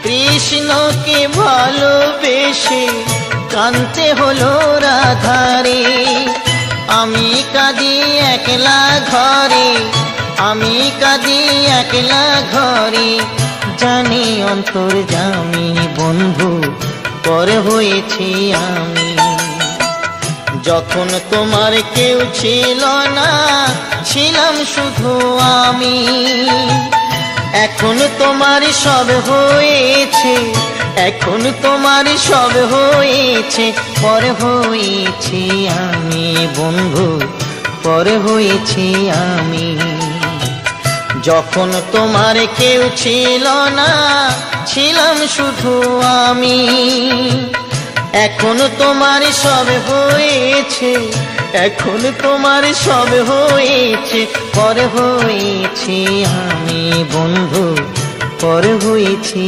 কৃষ্ণকে ভালোবেসে কাঁদতে হলো রাধারে। আমি কাঁদি একলা ঘরে, আমি কাঁদি একলা ঘরে, জানি অন্তর্যামী বন্ধু পর হয়েছি আমি। যখন তোমার কেউ ছিল না, ছিলাম শুধু আমি। এখন তোমার সব হয়েছে, এখন তোমার সব হয়েছে, পর হয়েছি আমি বন্ধু, পর হয়েছি আমি। যখন তোমার কেউ ছিল না, ছিলাম শুধু আমি। এখন তোমার সব হয়েছে, এখন তোমার সব হয়েছে, পর হয়েছি আমি বন্ধু, পর হয়েছি।